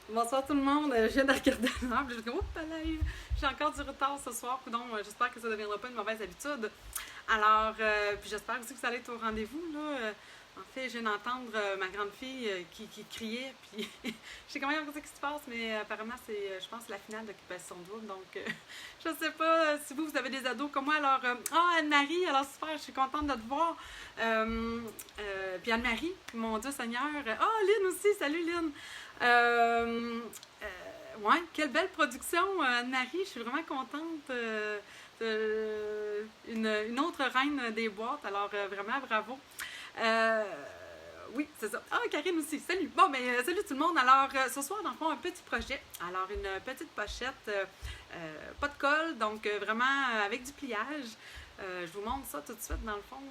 Bonsoir tout le monde, je viens de regarder l'heure, je suis comme, oh, j'ai encore du retard ce soir, donc j'espère que ça ne deviendra pas une mauvaise habitude. Alors, puis j'espère aussi que vous allez être au rendez-vous, là. En fait, je viens d'entendre ma grande fille qui criait, puis je sais quand même pas ce qui se passe, mais apparemment, c'est, je pense, la finale d'Occupation Double, donc je sais pas si vous avez des ados comme moi, alors, Anne-Marie, alors super, je suis contente de te voir. Puis Anne-Marie, mon Dieu Seigneur, Lynn aussi, salut Lynn. Ouais, quelle belle production, Anne-Marie. Je suis vraiment contente. Une autre reine des boîtes. Alors, vraiment, bravo. Euh, oui, c'est ça. Ah, Karine aussi. Salut. Bon, mais salut tout le monde. Alors, ce soir, dans le fond, un petit projet. Alors, une petite pochette, pas de colle, donc vraiment avec du pliage. Je vous montre ça tout de suite. Dans le fond,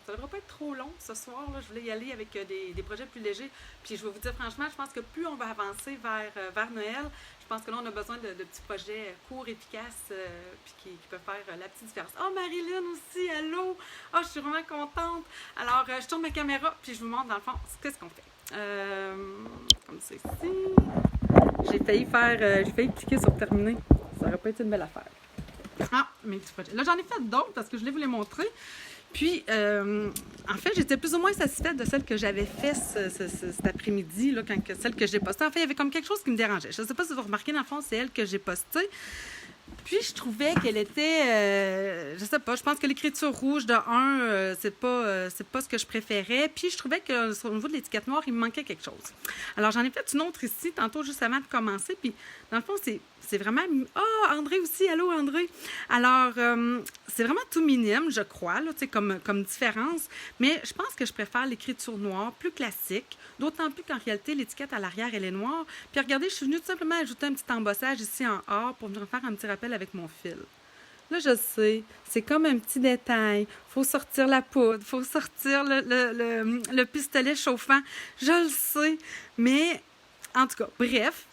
ça ne devrait pas être trop long ce soir. Là. Je voulais y aller avec des projets plus légers. Puis je vais vous dire franchement, je pense que plus on va avancer vers Noël, je pense que là, on a besoin de petits projets courts, efficaces, puis qui peuvent faire la petite différence. Oh, Marilyn aussi, allô! Oh, je suis vraiment contente. Alors, je tourne ma caméra, puis je vous montre dans le fond, qu'est-ce qu'on fait. Comme c'est ici. J'ai failli cliquer sur terminer. Ça aurait pas été une belle affaire. Ah, mes petits projets. Là, j'en ai fait d'autres parce que je voulais vous les montrer. Puis, en fait, j'étais plus ou moins satisfaite de celle que j'avais faite cet après-midi, là, celle que j'ai postée. En fait, il y avait comme quelque chose qui me dérangeait. Je ne sais pas si vous remarquez, dans le fond, c'est elle que j'ai postée. Puis, je trouvais qu'elle était, je sais pas, je pense que l'écriture rouge de 1, c'est pas ce que je préférais. Puis, je trouvais qu'au niveau de l'étiquette noire, il me manquait quelque chose. Alors, j'en ai fait une autre ici, tantôt, juste avant de commencer. Puis, dans le fond, c'est vraiment... Ah, André aussi, allô André. Alors, c'est vraiment tout minime, je crois, là, comme différence. Mais je pense que je préfère l'écriture noire, plus classique. D'autant plus qu'en réalité, l'étiquette à l'arrière, elle est noire. Puis regardez, je suis venue tout simplement ajouter un petit embossage ici en or pour venir faire un petit rappel avec mon fil. Là, je sais, c'est comme un petit détail. Faut sortir la poudre, faut sortir le pistolet chauffant. Je le sais. Mais, en tout cas, bref,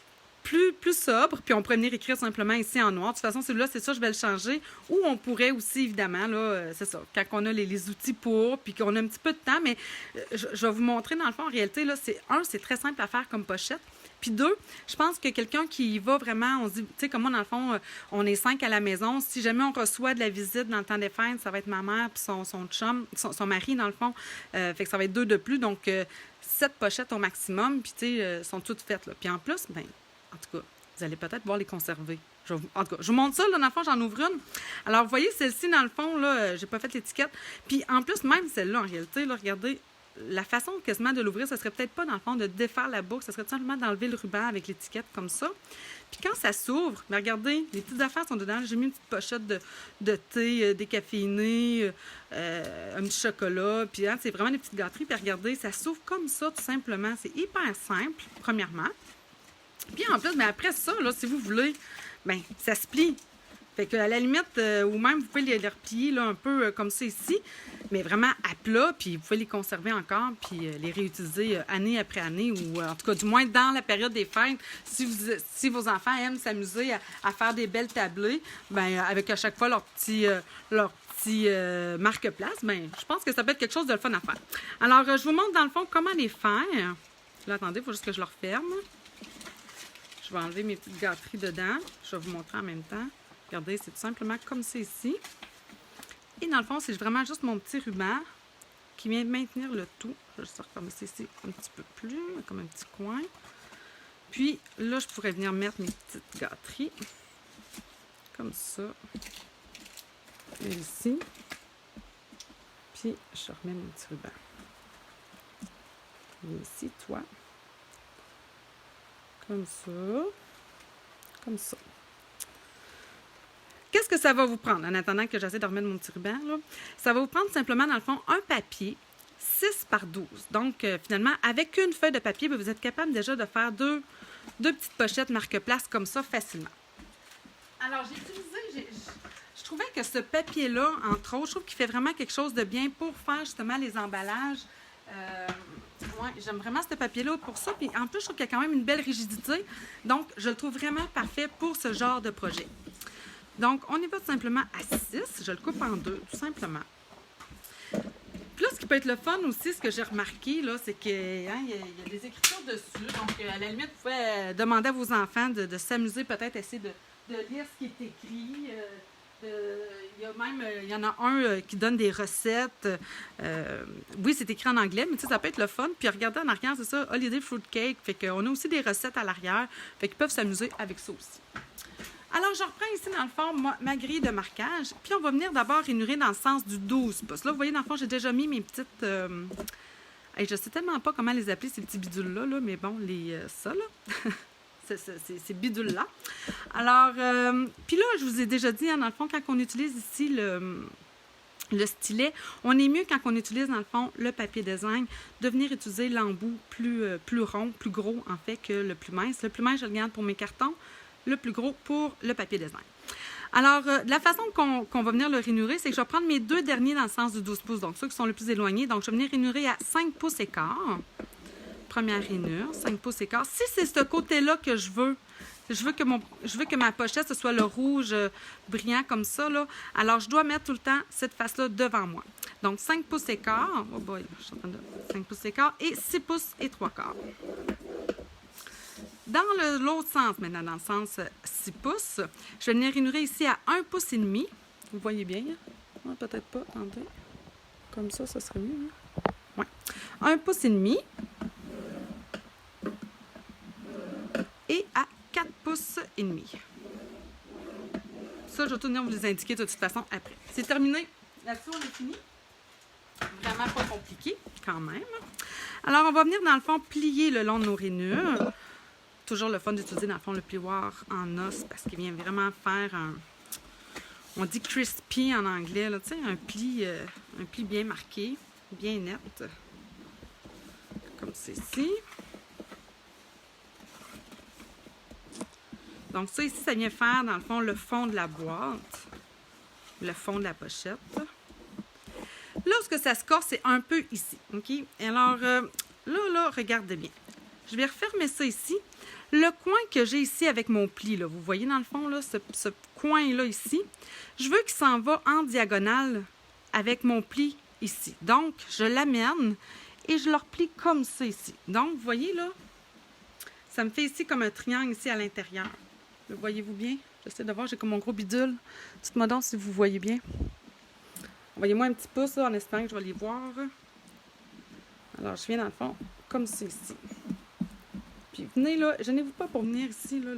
plus sobre, puis on pourrait venir écrire simplement ici en noir. De toute façon, celui-là, c'est ça, je vais le changer. Ou on pourrait aussi, évidemment, là, c'est ça, quand on a les outils pour, puis qu'on a un petit peu de temps, mais je vais vous montrer, dans le fond, en réalité, là, c'est très simple à faire comme pochette. Puis 2, je pense que quelqu'un qui y va vraiment, on se dit, tu sais, comme moi, dans le fond, on est 5 à la maison. Si jamais on reçoit de la visite dans le temps des fêtes, ça va être ma mère puis son chum, son mari, dans le fond. Fait que ça va être 2 de plus. Donc, 7 pochettes au maximum, puis tu sais, sont toutes faites, là. Puis en plus, ben en tout cas, vous allez peut-être pouvoir les conserver. En tout cas, je vous montre ça, là, dans le fond, j'en ouvre une. Alors, vous voyez, celle-ci, dans le fond, là, j'ai pas fait l'étiquette. Puis, en plus, même celle-là, en réalité, là, regardez, la façon quasiment de l'ouvrir, ce serait peut-être pas, dans le fond, de défaire la boucle, ce serait tout simplement d'enlever le ruban avec l'étiquette comme ça. Puis quand ça s'ouvre, mais regardez, les petites affaires sont dedans. J'ai mis une petite pochette de thé décaféiné, un petit chocolat, puis hein, c'est vraiment des petites gâteries. Puis regardez, ça s'ouvre comme ça, tout simplement. C'est hyper simple, premièrement. Puis en plus, mais après ça, là, si vous voulez, ben ça se plie. Fait qu'à la limite, ou même vous pouvez les replier là, un peu comme ça ici, mais vraiment à plat, puis vous pouvez les conserver encore, puis les réutiliser année après année, ou en tout cas du moins dans la période des fêtes. Si vos enfants aiment s'amuser à faire des belles tablées, ben avec à chaque fois leur petit marque-place, ben je pense que ça peut être quelque chose de le fun à faire. Alors, je vous montre dans le fond comment les faire. Là, attendez, il faut juste que je le referme. Je vais enlever mes petites gâteries dedans. Je vais vous montrer en même temps. Regardez, c'est tout simplement comme c'est ici. Et dans le fond, c'est vraiment juste mon petit ruban qui vient maintenir le tout. Je vais juste comme ici un petit peu plus, comme un petit coin. Puis là, je pourrais venir mettre mes petites gâteries. Comme ça. Et ici. Puis je remets mon petit ruban. Et ici, toi. Comme ça. Comme ça. Qu'est-ce que ça va vous prendre en attendant que j'essaie de remettre mon petit ruban? Là? Ça va vous prendre simplement, dans le fond, un papier 6 par 12. Donc, finalement, avec une feuille de papier, vous êtes capable déjà de faire deux petites pochettes marque-place comme ça facilement. Alors, j'ai utilisé... Je trouvais que ce papier-là, entre autres, je trouve qu'il fait vraiment quelque chose de bien pour faire justement les emballages. Ouais, j'aime vraiment ce papier-là pour ça. Puis en plus, je trouve qu'il y a quand même une belle rigidité. Donc, je le trouve vraiment parfait pour ce genre de projet. Donc, on y va tout simplement à 6. Je le coupe en 2, tout simplement. Puis là, ce qui peut être le fun aussi, ce que j'ai remarqué, là, c'est qu'il y a des écritures dessus. Donc, à la limite, vous pouvez demander à vos enfants de s'amuser, peut-être essayer de lire ce qui est écrit. Il y en a un qui donne des recettes. Oui, c'est écrit en anglais, mais ça peut être le fun. Puis regardez en arrière, c'est ça, Holiday Fruit Cake. Fait qu'on a aussi des recettes à l'arrière. Fait qu'ils peuvent s'amuser avec ça aussi. Alors, je reprends ici, dans le fond, ma grille de marquage. Puis, on va venir d'abord ranurer dans le sens du 12 pouces. Là, vous voyez, dans le fond, j'ai déjà mis mes petites... je ne sais tellement pas comment les appeler, ces petits bidules-là, là, mais bon, ça, là, ces bidules-là. Alors, puis là, je vous ai déjà dit, hein, dans le fond, quand on utilise ici le stylet, on est mieux quand on utilise, dans le fond, le papier design, de venir utiliser l'embout plus rond, plus gros, en fait, que le plus mince. Le plus mince, je le garde pour mes cartons. Le plus gros pour le papier design. Alors, la façon qu'on va venir le ranurer, c'est que je vais prendre mes deux derniers dans le sens du 12 pouces, donc ceux qui sont le plus éloignés. Donc, je vais venir ranurer à 5 pouces et quart. Première rainure, 5 pouces et quart. Si c'est ce côté-là que je veux que ma pochette, ce soit le rouge brillant comme ça, là, alors je dois mettre tout le temps cette face-là devant moi. Donc, 5 pouces et quart. Oh boy, je suis en train de... 5 pouces et quart et 6 pouces et 3 quarts. Dans l'autre sens, maintenant, dans le sens 6 pouces, je vais venir ranurer ici à 1 pouce et demi. Vous voyez bien? Ah, peut-être pas, attendez. Comme ça serait mieux. Hein? Oui. 1 pouce et demi. Et à 4 pouces et demi. Ça, je vais tout venir vous les indiquer de toute façon après. C'est terminé. Là-dessus, on est fini. Vraiment pas compliqué, quand même. Alors, on va venir, dans le fond, plier le long de nos rainures. Toujours le fun d'utiliser, dans le fond, le plioir en os parce qu'il vient vraiment faire un... On dit crispy en anglais, là, tu sais, un pli bien marqué, bien net. Comme ceci. Donc ça, ici, ça vient faire, dans le fond, le fond de la boîte. Le fond de la pochette. Là, ce que ça se corse, c'est un peu ici, OK? Alors, là, regardez bien. Je vais refermer ça ici. Le coin que j'ai ici avec mon pli, là, vous voyez dans le fond, là, ce coin-là ici, je veux qu'il s'en va en diagonale avec mon pli ici. Donc, je l'amène et je le replie comme ça ici. Donc, vous voyez là, ça me fait ici comme un triangle ici à l'intérieur. Le voyez-vous bien? J'essaie de voir, j'ai comme mon gros bidule. Dites-moi donc si vous voyez bien. Envoyez-moi un petit pouce là, en espérant que je vais les voir. Alors, je viens dans le fond comme ça ici. Puis venez là, gênez-vous pas pour venir ici, là,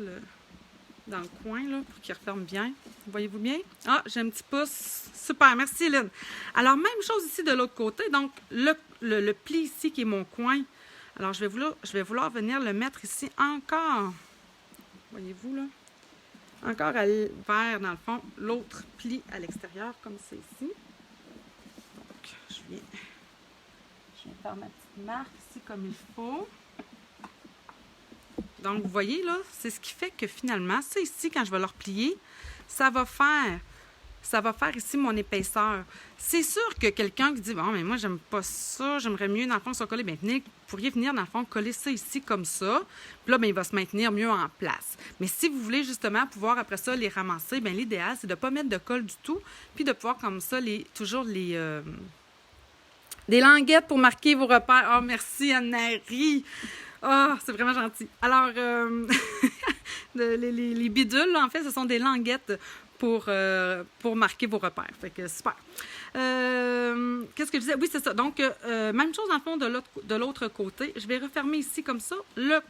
dans le coin, là, pour qu'il referme bien. Voyez-vous bien? Ah, j'ai un petit pouce. Super, merci Hélène. Alors, même chose ici de l'autre côté. Donc, le pli ici qui est mon coin. Alors, je vais vouloir venir le mettre ici encore. Voyez-vous, là? Encore vers, dans le fond, l'autre pli à l'extérieur, comme c'est ici. Donc, je viens faire ma petite marque ici comme il faut. Donc, vous voyez, là, c'est ce qui fait que finalement, ça ici, quand je vais le replier, ça va faire ici mon épaisseur. C'est sûr que quelqu'un qui dit, bon, mais moi, j'aime pas ça, j'aimerais mieux, dans le fond, ça coller. Bien, vous pourriez venir, dans le fond, coller ça ici comme ça. Puis là, bien, il va se maintenir mieux en place. Mais si vous voulez, justement, pouvoir, après ça, les ramasser, bien, l'idéal, c'est de ne pas mettre de colle du tout, puis de pouvoir, comme ça, toujours des languettes pour marquer vos repères. Oh, merci, Anne-Marie! Ah, oh, c'est vraiment gentil. Alors, les bidules, là, en fait, ce sont des languettes pour marquer vos repères. Fait que super. Qu'est-ce que je disais? Oui, c'est ça. Donc, même chose, dans le fond, de l'autre côté. Je vais refermer ici, comme ça, le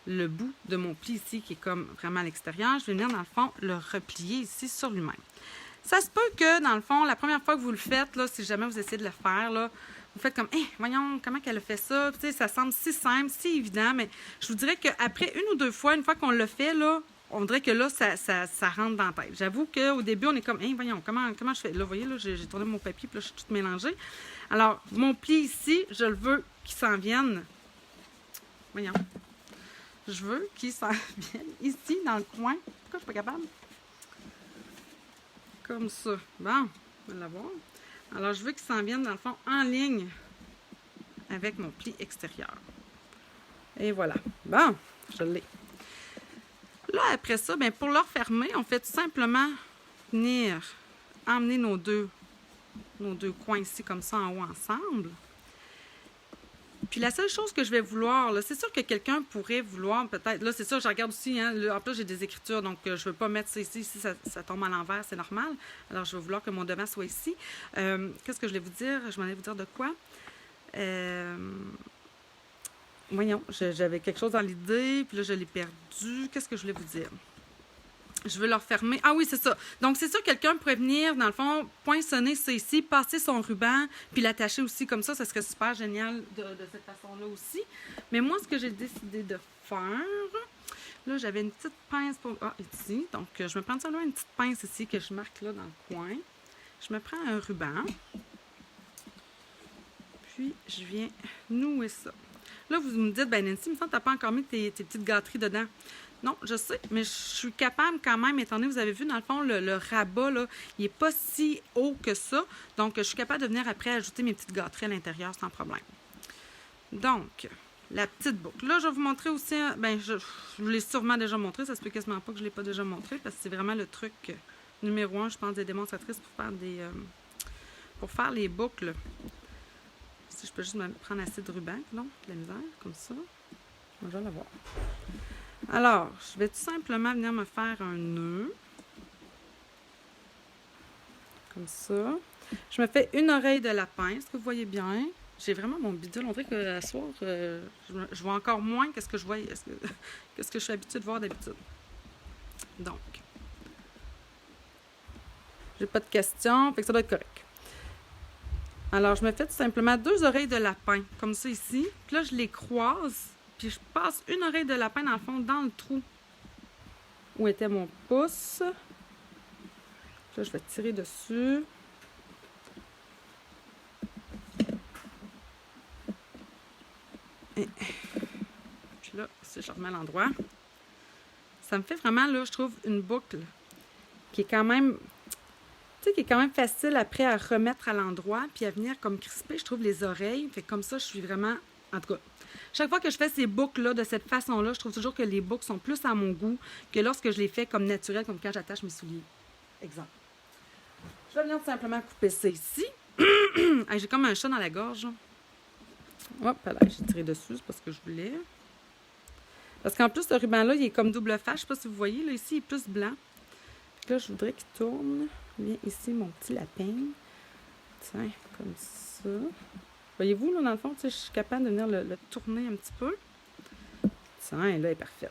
bout de mon pli ici, qui est comme vraiment à l'extérieur. Je vais venir, dans le fond, le replier ici sur lui-même. Ça se peut que, dans le fond, la première fois que vous le faites, là, si jamais vous essayez de le faire, là, vous faites comme, voyons, comment qu'elle a fait ça? Tu sais, ça semble si simple, si évident, mais je vous dirais qu'après une ou deux fois, une fois qu'on l'a fait, là, on dirait que là, ça rentre dans la tête. J'avoue qu'au début, on est comme, voyons, comment je fais? Là, vous voyez, là, j'ai tourné mon papier, puis là, je suis toute mélangée. Alors, mon pli ici, je le veux qu'il s'en vienne. Voyons. Je veux qu'il s'en vienne ici, dans le coin. Pourquoi je ne suis pas capable? Comme ça. Bon, on va l'avoir. Alors, je veux qu'il s'en vienne, dans le fond, en ligne avec mon pli extérieur. Et voilà. Bon, je l'ai. Là, après ça, bien, pour le refermer, on fait tout simplement venir emmener nos deux coins ici, comme ça, en haut, ensemble. Puis la seule chose que je vais vouloir, là, c'est sûr que quelqu'un pourrait vouloir peut-être... Là, c'est sûr, je regarde aussi, hein, là, en plus, j'ai des écritures, donc je ne veux pas mettre ça ici. Si ça tombe à l'envers, c'est normal. Alors, je vais vouloir que mon devant soit ici. Qu'est-ce que je voulais vous dire? Je m'en allais vous dire de quoi? Voyons, j'avais quelque chose dans l'idée, puis là, je l'ai perdu. Qu'est-ce que je voulais vous dire? Je veux leur fermer. Ah oui, c'est ça. Donc, c'est sûr que quelqu'un pourrait venir, dans le fond, poinçonner ça ici, passer son ruban, puis l'attacher aussi comme ça. Ça serait super génial de cette façon-là aussi. Mais moi, ce que j'ai décidé de faire, là, j'avais une petite pince pour... Ah, ici. Donc, je me prends simplement une petite pince ici que je marque là dans le coin. Je me prends un ruban. Puis, je viens nouer ça. Là, vous me dites, ben Nancy, il me semble que tu n'as pas encore mis tes petites gâteries dedans. Non, je sais, mais je suis capable quand même, étant donné que vous avez vu, dans le fond, le rabat, là, il n'est pas si haut que ça. Donc, je suis capable de venir après ajouter mes petites gâteries à l'intérieur sans problème. Donc, la petite boucle. Là, je vais vous montrer aussi, ben, je vous l'ai sûrement déjà montré. Ça se peut quasiment pas que je ne l'ai pas déjà montré parce que c'est vraiment le truc numéro 1, je pense, des démonstratrices pour faire les boucles. Si je peux juste me prendre assez de ruban, non, de la misère, comme ça. Je vais le voir. Alors, je vais tout simplement venir me faire un nœud. Comme ça. Je me fais une oreille de lapin. Est-ce que vous voyez bien? J'ai vraiment mon bidule. On dirait que ce soir, je vois encore moins que ce que je vois, que ce que je suis habituée de voir d'habitude. Donc, j'ai pas de questions, fait que ça doit être correct. Alors, je me fais tout simplement 2 oreilles de lapin, comme ça ici. Puis là, je les croise. Puis je passe une oreille de lapin, dans le fond, dans le trou où était mon pouce. Là, je vais tirer dessus. Et puis là, si je remets à l'endroit, ça me fait vraiment, là, je trouve, une boucle qui est quand même... Tu sais, qui est quand même facile après à remettre à l'endroit, puis à venir comme crisper, je trouve, les oreilles. Fait que comme ça, je suis vraiment... En tout cas, chaque fois que je fais ces boucles-là de cette façon-là, je trouve toujours que les boucles sont plus à mon goût que lorsque je les fais comme naturelles, comme quand j'attache mes souliers. Exemple. Je vais venir tout simplement couper ça ici. J'ai comme un chat dans la gorge. Hop, là, j'ai tiré dessus, c'est parce que je voulais. Parce qu'en plus, ce ruban-là, il est comme double face. Je ne sais pas si vous voyez, là, ici, il est plus blanc. Puis là, je voudrais qu'il tourne. Bien ici, mon petit lapin. Tiens, comme ça. Voyez-vous, là, dans le fond, je suis capable de venir le tourner un petit peu. Tiens, là, elle est parfaite.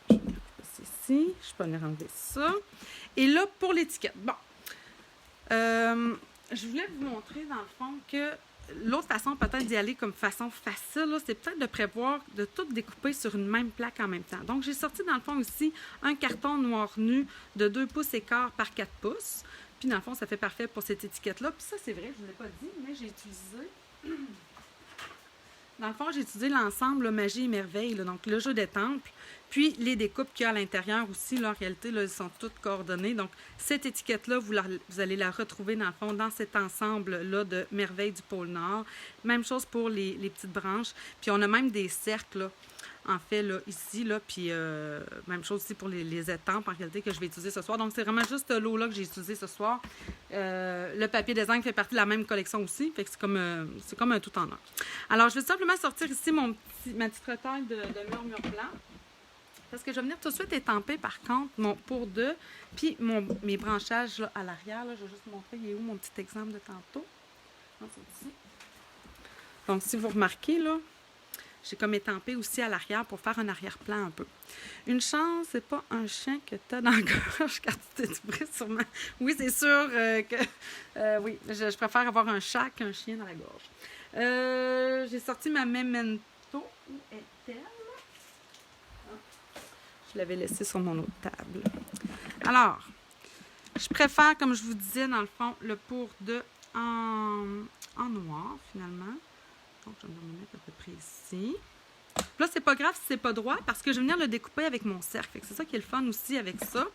Je vais venir passer ici. Je peux venir enlever ça. Et là, pour l'étiquette. Bon. Je voulais vous montrer, dans le fond, que l'autre façon, peut-être d'y aller comme façon facile, c'est peut-être de prévoir de tout découper sur une même plaque en même temps. Donc, j'ai sorti, dans le fond, ici, un carton noir nu de 2 pouces et quart par 4 pouces. Puis, dans le fond, ça fait parfait pour cette étiquette-là. Puis ça, c'est vrai, je ne vous l'ai pas dit, mais j'ai utilisé... Dans le fond, j'ai utilisé l'ensemble Magie et Merveille, là, donc le jeu des temples, puis les découpes qu'il y a à l'intérieur aussi, là, en réalité, là, elles sont toutes coordonnées. Donc, cette étiquette-là, vous allez la retrouver, dans le fond, dans cet ensemble-là de Merveille du pôle Nord. Même chose pour les petites branches. Puis, on a même des cercles, là, en fait, là, ici, là, puis même chose aussi pour les étampes, en réalité, que je vais utiliser ce soir. Donc, c'est vraiment juste l'eau-là que j'ai utilisé ce soir. Le papier design fait partie de la même collection aussi, fait que c'est comme un tout en un. Alors, je vais simplement sortir ici ma petite retaille de murmure blanc, parce que je vais venir tout de suite étamper, par contre, mon pour deux, puis mes branchages là, à l'arrière. Là, je vais juste montrer, il est où mon petit exemple de tantôt. Non, c'est ici. Donc, si vous remarquez, là, j'ai comme étampé aussi à l'arrière pour faire un arrière-plan un peu. Une chance, c'est pas un chien que tu as dans la gorge quand tu t'es doublé sûrement. Oui, c'est sûr que... oui, je préfère avoir un chat qu'un chien dans la gorge. J'ai sorti ma Memento. Où est-elle? Je l'avais laissée sur mon autre table. Alors, je préfère, comme je vous disais, dans le fond, le pour deux en noir, finalement. Donc, je vais me mettre à peu près ici. Là, c'est pas grave si c'est pas droit parce que je vais venir le découper avec mon cercle. C'est ça qui est le fun aussi avec ça.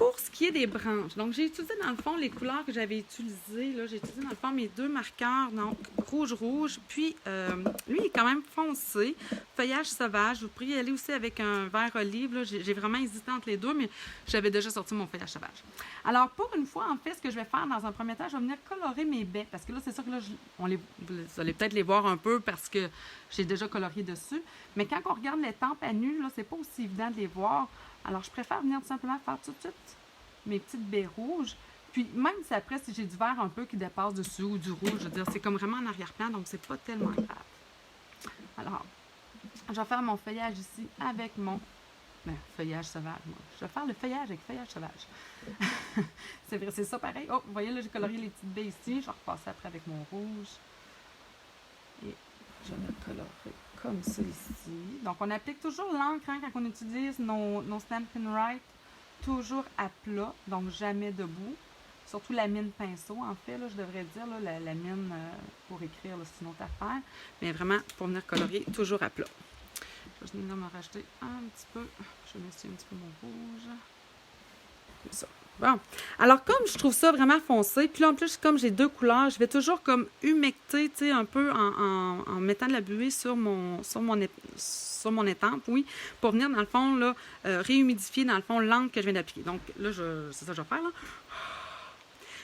pour ce qui est des branches, donc j'ai utilisé dans le fond les couleurs que j'avais utilisées. Là, j'ai utilisé dans le fond mes 2 marqueurs, donc rouge, puis lui il est quand même foncé, feuillage sauvage. Vous pourriez y aller aussi avec un vert olive. J'ai vraiment hésité entre les deux, mais j'avais déjà sorti mon feuillage sauvage. Alors pour une fois, en fait, ce que je vais faire dans un premier temps, je vais venir colorer mes baies, parce que là, c'est sûr que là, vous allez peut-être les voir un peu parce que j'ai déjà colorié dessus, mais quand on regarde les tempes à nu, là, c'est pas aussi évident de les voir. Alors, je préfère venir tout simplement faire tout de suite mes petites baies rouges. Puis, même si après, si j'ai du vert un peu qui dépasse dessus ou du rouge, je veux dire, c'est comme vraiment en arrière-plan, donc c'est pas tellement grave. Alors, je vais faire mon feuillage ici avec mon feuillage sauvage. Moi. Je vais faire le feuillage avec feuillage sauvage. C'est vrai, c'est ça pareil. Oh, vous voyez, là, j'ai colorié les petites baies ici. Je vais repasser après avec mon rouge. Et je vais colorer comme ça ici. Donc, on applique toujours l'encre hein, quand on utilise nos Stampin' Write, toujours à plat, donc jamais debout. Surtout la mine pinceau, en fait, là, je devrais dire, là, la mine pour écrire, c'est une autre affaire. Mais vraiment, pour venir colorier, toujours à plat. Je vais venir me rajouter un petit peu. Je vais mettre un petit peu mon rouge. Comme ça. Bon. Alors, comme je trouve ça vraiment foncé, puis là, en plus, comme j'ai 2 couleurs, je vais toujours comme humecter, tu sais, un peu en mettant de la buée sur mon étampe, oui, pour venir, dans le fond, là, réhumidifier, dans le fond, l'encre que je viens d'appliquer. Donc, là, c'est ça que je vais faire, là.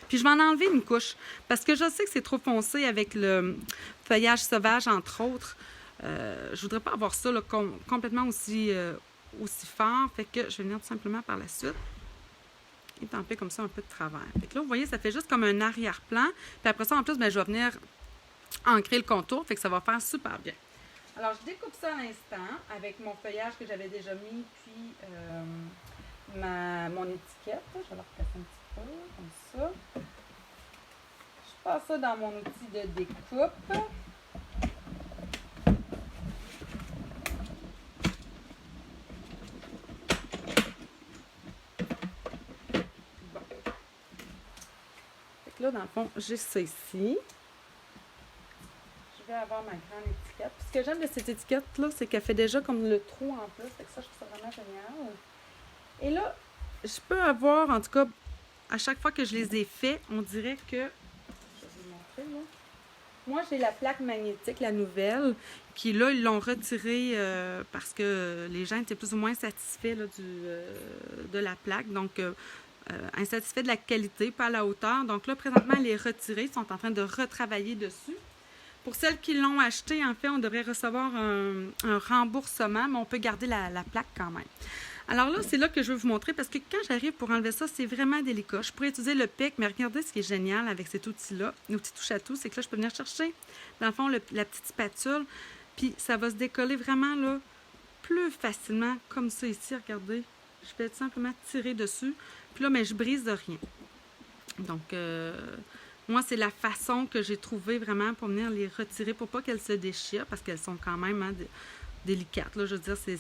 Puis, je vais en enlever une couche, parce que je sais que c'est trop foncé avec le feuillage sauvage, entre autres. Je voudrais pas avoir ça, là, complètement aussi fort, fait que je vais venir tout simplement par la suite étamper comme ça un peu de travers. Fait que là, vous voyez, ça fait juste comme un arrière-plan. Puis après ça, en plus, bien, je vais venir ancrer le contour. Fait que ça va faire super bien. Alors, je découpe ça à l'instant avec mon feuillage que j'avais déjà mis, puis mon étiquette. Je vais la replacer un petit peu, comme ça. Je passe ça dans mon outil de découpe. Là, dans le fond, j'ai ça ici. Je vais avoir ma grande étiquette. Puis ce que j'aime de cette étiquette-là, c'est qu'elle fait déjà comme le trou en plus. Fait que ça, je trouve ça vraiment génial. Et là, je peux avoir, en tout cas, à chaque fois que je les ai faits, on dirait que... Je vais vous montrer, là. Moi, j'ai la plaque magnétique, la nouvelle, qui, là, ils l'ont retirée parce que les gens étaient plus ou moins satisfaits là, de la plaque. Donc, insatisfaits de la qualité, pas à la hauteur. Donc là, présentement, elle est retirée. Ils sont en train de retravailler dessus. Pour celles qui l'ont acheté, en fait, on devrait recevoir un remboursement, mais on peut garder la plaque quand même. Alors là, c'est là que je veux vous montrer parce que quand j'arrive pour enlever ça, c'est vraiment délicat. Je pourrais utiliser le pic, mais regardez ce qui est génial avec cet outil-là, l'outil touche à tout, c'est que là, je peux venir chercher, dans le fond, la petite spatule, puis ça va se décoller vraiment là plus facilement, comme ça ici, regardez. Je vais tout simplement tirer dessus, puis là, mais je brise de rien. Donc, moi, c'est la façon que j'ai trouvée vraiment pour venir les retirer, pour pas qu'elles se déchirent, parce qu'elles sont quand même... Hein, délicate. Là, je veux dire, c'est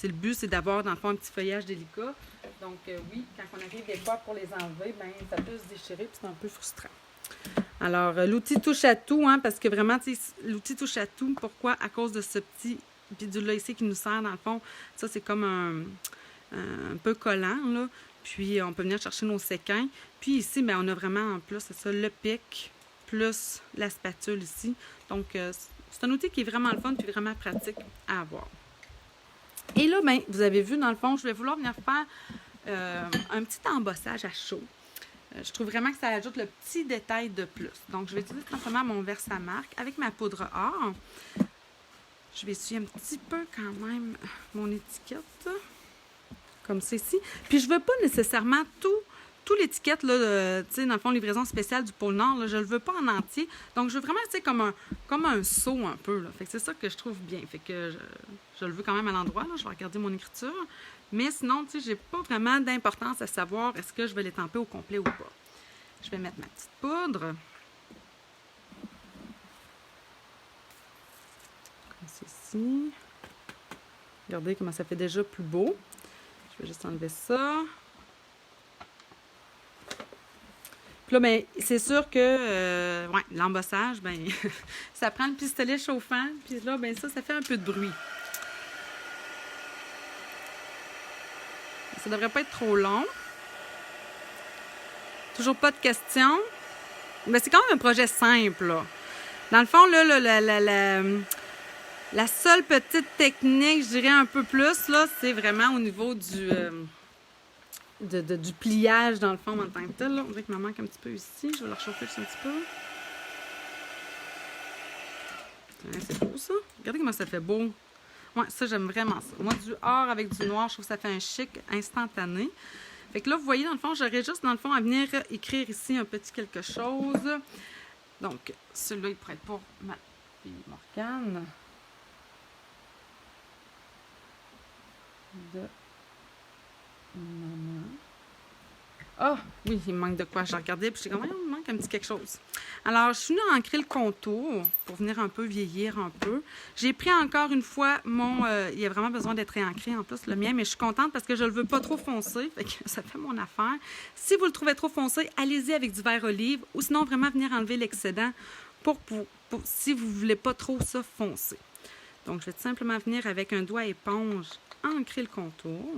le but, c'est d'avoir, dans le fond, un petit feuillage délicat. Donc, oui, quand on arrive des fois pour les enlever, bien, ça peut se déchirer, puis c'est un peu frustrant. Alors, l'outil touche à tout, hein, parce que vraiment, l'outil touche à tout. Pourquoi? À cause de ce petit bidule-là ici qui nous sert, dans le fond. Ça, c'est comme un peu collant, là. Puis, on peut venir chercher nos séquins. Puis ici, bien, on a vraiment, en plus, c'est ça, le pic, plus la spatule ici. Donc, c'est un outil qui est vraiment le fun et vraiment pratique à avoir. Et là, bien, vous avez vu, dans le fond, je vais vouloir venir faire un petit embossage à chaud. Je trouve vraiment que ça ajoute le petit détail de plus. Donc, je vais utiliser simplement mon Versamark avec ma poudre or. Je vais essuyer un petit peu quand même mon étiquette, comme ceci. Puis, je ne veux pas nécessairement tout l'étiquette, là, tu sais, dans le fond, livraison spéciale du pôle Nord, là, je ne le veux pas en entier. Donc, je veux vraiment, tu sais, comme un seau un peu, là. Fait que c'est ça que je trouve bien. Fait que je le veux quand même à l'endroit, là. Je vais regarder mon écriture. Mais sinon, tu sais, j'ai pas vraiment d'importance à savoir est-ce que je vais l'étamper au complet ou pas. Je vais mettre ma petite poudre. Comme ceci. Regardez comment ça fait déjà plus beau. Je vais juste enlever ça. Là, ben, c'est sûr que ouais, l'embossage, ben, ça prend le pistolet chauffant, puis là, ben, ça fait un peu de bruit. Ça devrait pas être trop long. Toujours pas de questions. Mais c'est quand même un projet simple, là. Dans le fond, là, la seule petite technique, je dirais un peu plus, là, c'est vraiment au niveau du pliage, dans le fond, en tant que tel. Là. On dirait qu'il me manque un petit peu ici. Je vais le réchauffer juste un petit peu. C'est beau, ça. Regardez comment ça fait beau. Ouais, ça, j'aime vraiment ça. Moi, du or avec du noir, je trouve que ça fait un chic instantané. Fait que là, vous voyez, dans le fond, j'aurais juste, dans le fond, à venir écrire ici un petit quelque chose. Donc, celui-là, il pourrait être pour ma fille Morgane. De maman. Ah, oui, il me manque de quoi. J'ai regardé, puis j'ai dit, il me manque un petit quelque chose. Alors, je suis venue ancrer le contour pour venir un peu vieillir un peu. J'ai pris encore une fois mon... il y a vraiment besoin d'être réancré en plus, le mien, mais je suis contente parce que je ne le veux pas trop foncé. Fait que ça fait mon affaire. Si vous le trouvez trop foncé, allez-y avec du vert olive ou sinon vraiment venir enlever l'excédent pour si vous ne voulez pas trop ça foncer. Donc, je vais tout simplement venir avec un doigt éponge ancrer le contour.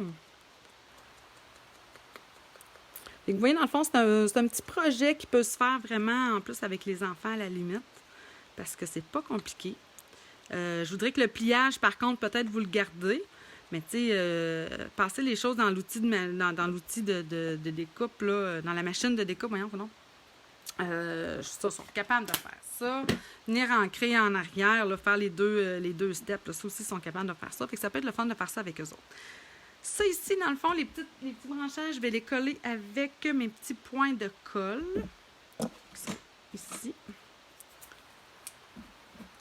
Et vous voyez, dans le fond, c'est un petit projet qui peut se faire vraiment, en plus, avec les enfants à la limite, parce que c'est pas compliqué. Je voudrais que le pliage, par contre, peut-être vous le gardez, mais tu sais, passer les choses dans l'outil de découpe, là, dans la machine de découpe, voyons, non. Ça, sont capables de faire ça. Venir ancrer en arrière, là, faire les deux steps, là, ça aussi, sont capables de faire ça. Fait que ça peut être le fun de faire ça avec eux autres. Ça ici, dans le fond, les petits branchages, je vais les coller avec mes petits points de colle. Ici.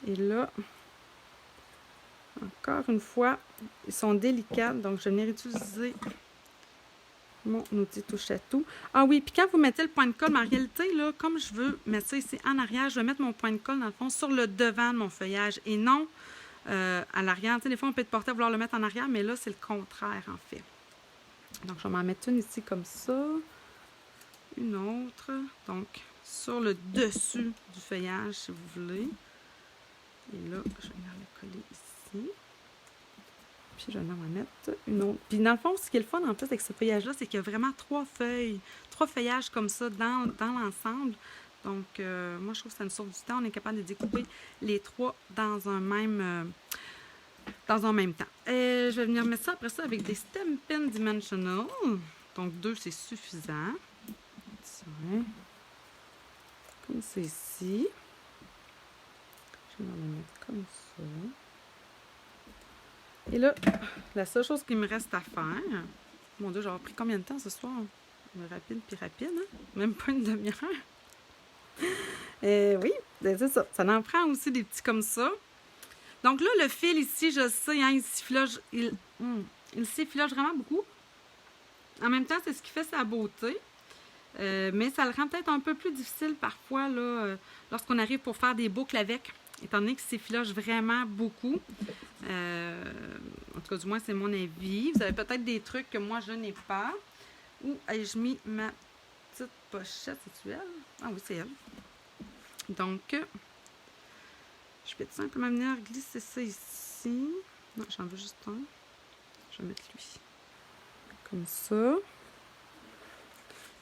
Et là, encore une fois, ils sont délicats, donc je vais venir utiliser mon outil touche à tout. Ah oui, puis quand vous mettez le point de colle, en réalité, là, comme je veux mettre ça ici en arrière, je vais mettre mon point de colle, dans le fond, sur le devant de mon feuillage et non à l'arrière. Tu sais, des fois, on peut être porté à vouloir le mettre en arrière, mais là, c'est le contraire, en fait. Donc, je vais m'en mettre une ici comme ça. Une autre. Donc, sur le dessus du feuillage, si vous voulez. Et là, je vais venir le coller ici. Puis, je vais en mettre une autre. Puis, dans le fond, ce qui est le fun, en plus, avec ce feuillage-là, c'est qu'il y a vraiment trois feuillages comme ça dans l'ensemble. Donc, moi, je trouve que ça nous sauve du temps. On est capable de découper les trois dans un même temps. Je vais venir mettre ça après ça avec des Stampin' Dimensional. Donc, 2, c'est suffisant. Tiens. Comme c'est ici. Je vais le mettre comme ça. Et là, la seule chose qu'il me reste à faire... Mon Dieu, j'aurais pris combien de temps ce soir? Rapide puis rapide, hein? Même pas une demi-heure. Oui, c'est ça. Ça en prend aussi des petits comme ça. Donc là, le fil ici, je sais, hein, il siffloche vraiment beaucoup. En même temps, c'est ce qui fait sa beauté. Mais ça le rend peut-être un peu plus difficile parfois là, lorsqu'on arrive pour faire des boucles avec, étant donné qu'il s'effiloche vraiment beaucoup. En tout cas, du moins, c'est mon avis. Vous avez peut-être des trucs que moi, je n'ai pas. Où ai-je mis ma petite pochette? C'est-tu elle? Ah oui, c'est elle. Donc, je vais tout simplement venir glisser ça ici. Non, j'en veux juste un. Je vais mettre lui. Comme ça.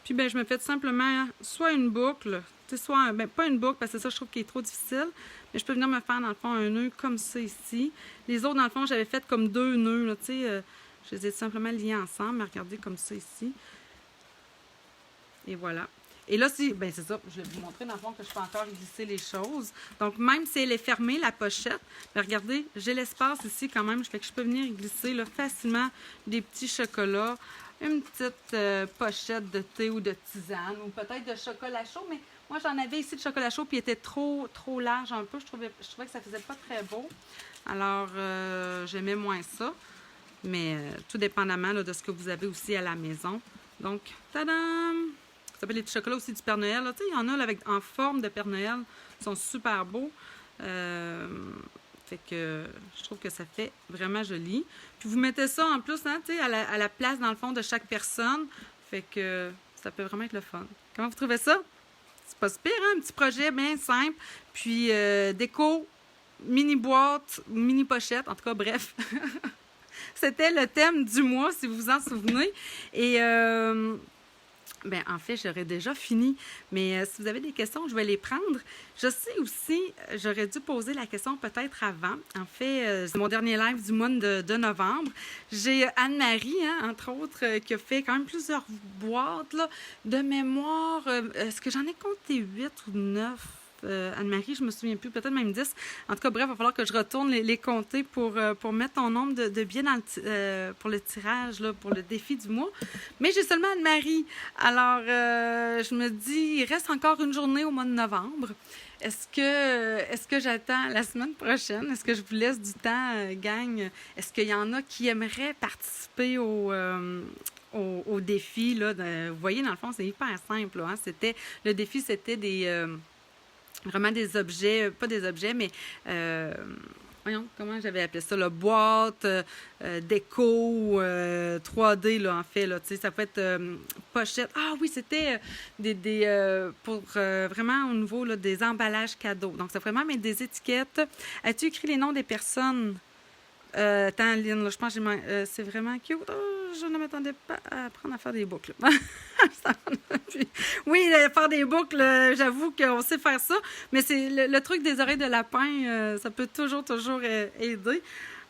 Puis, ben, je me fais tout simplement soit une boucle, soit, ben, pas une boucle, parce que ça, je trouve qu'il est trop difficile, mais je peux venir me faire, dans le fond, un nœud comme ça ici. Les autres, dans le fond, j'avais fait comme 2 nœuds, là, tu sais, je les ai tout simplement liés ensemble, mais regardez comme ça ici. Et voilà. Et là, ben c'est ça, je vais vous montrer dans le fond que je peux encore glisser les choses. Donc, même si elle est fermée, la pochette, ben regardez, j'ai l'espace ici quand même, fait que je peux venir glisser là, facilement des petits chocolats, une petite pochette de thé ou de tisane, ou peut-être de chocolat chaud, mais moi, j'en avais ici de chocolat chaud, puis il était trop large un peu. Je trouvais que ça faisait pas très beau. Alors, j'aimais moins ça, mais tout dépendamment là, de ce que vous avez aussi à la maison. Donc, tadam! Ça s'appelle les petits chocolats aussi du Père Noël. Tu sais, il y en a là, en forme de Père Noël. Ils sont super beaux. Fait que je trouve que ça fait vraiment joli. Puis vous mettez ça en plus, hein, tu sais, à la place, dans le fond, de chaque personne. Fait que ça peut vraiment être le fun. Comment vous trouvez ça? C'est pas super, hein? Un petit projet bien simple. Puis déco, mini boîte, mini pochette. En tout cas, bref. C'était le thème du mois, si vous vous en souvenez. Et... ben en fait, j'aurais déjà fini. Mais si vous avez des questions, je vais les prendre. Je sais aussi, j'aurais dû poser la question peut-être avant. En fait, c'est mon dernier live du mois de novembre. J'ai Anne-Marie, hein, entre autres, qui a fait quand même plusieurs boîtes là, de mémoire. Est-ce que j'en ai compté 8 ou 9? Anne-Marie, je me souviens plus, peut-être même 10. En tout cas, bref, il va falloir que je retourne les compter pour mettre ton nombre de billets dans pour le tirage, là, pour le défi du mois. Mais j'ai seulement Anne-Marie. Alors, je me dis, il reste encore une journée au mois de novembre. Est-ce que j'attends la semaine prochaine? Est-ce que je vous laisse du temps, gang? Est-ce qu'il y en a qui aimeraient participer au défi? Là, vous voyez, dans le fond, c'est hyper simple. Là, hein? Le défi, c'était vraiment des objets, pas des objets, mais voyons, comment j'avais appelé ça, la boîte, déco, 3D, là, en fait, là, tu sais, ça peut être pochette. Ah oui, c'était pour vraiment au niveau là, des emballages cadeaux. Donc, c'est vraiment mais des étiquettes. As-tu écrit les noms des personnes? Attends, Lynn, là, je pense que c'est vraiment cute. Oh, je ne m'attendais pas à apprendre à faire des boucles. Oui, faire des boucles, j'avoue qu'on sait faire ça, mais c'est le truc des oreilles de lapin, ça peut toujours aider.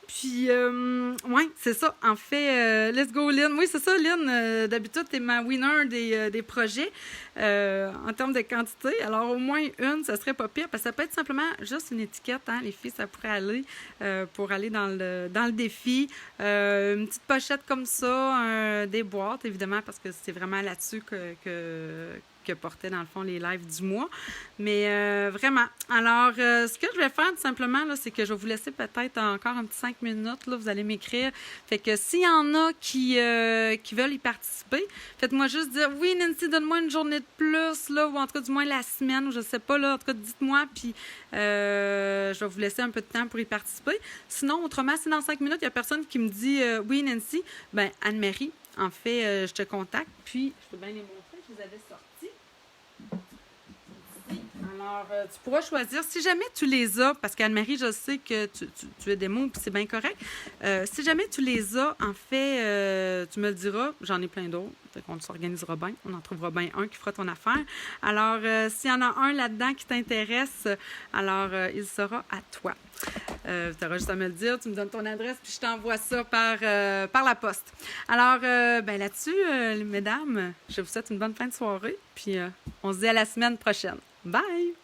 Puis, ouais, c'est ça. En fait, let's go, Lynn. Oui, c'est ça, Lynn. D'habitude, t'es ma winner des projets en termes de quantité. Alors, au moins une, ça serait pas pire, parce que ça peut être simplement juste une étiquette. Hein, les filles, ça pourrait aller pour aller dans le défi. Une petite pochette comme ça, des boîtes, évidemment, parce que c'est vraiment là-dessus que portaient, dans le fond, les lives du mois. Mais vraiment. Alors, ce que je vais faire, tout simplement, là, c'est que je vais vous laisser peut-être encore un petit 5 minutes. Là, vous allez m'écrire. Fait que s'il y en a qui veulent y participer, faites-moi juste dire, oui, Nancy, donne-moi une journée de plus, là, ou en tout cas, du moins la semaine, ou je sais pas, là, en tout cas, dites-moi, puis je vais vous laisser un peu de temps pour y participer. Sinon, autrement, si dans 5 minutes, il y a personne qui me dit, oui, Nancy, ben Anne-Marie, en fait, je te contacte, puis je peux bien les montrer, je les avais sortis. Alors, tu pourras choisir. Si jamais tu les as, parce qu'Anne-Marie, je sais que tu as des mots, puis c'est bien correct. Si jamais tu les as, en fait, tu me le diras. J'en ai plein d'autres. Fait qu'on s'organisera bien. On en trouvera bien un qui fera ton affaire. Alors, s'il y en a un là-dedans qui t'intéresse, alors il sera à toi. Tu auras juste à me le dire. Tu me donnes ton adresse, puis je t'envoie ça par la poste. Alors, ben là-dessus, mesdames, je vous souhaite une bonne fin de soirée. Puis, on se dit à la semaine prochaine. Bye!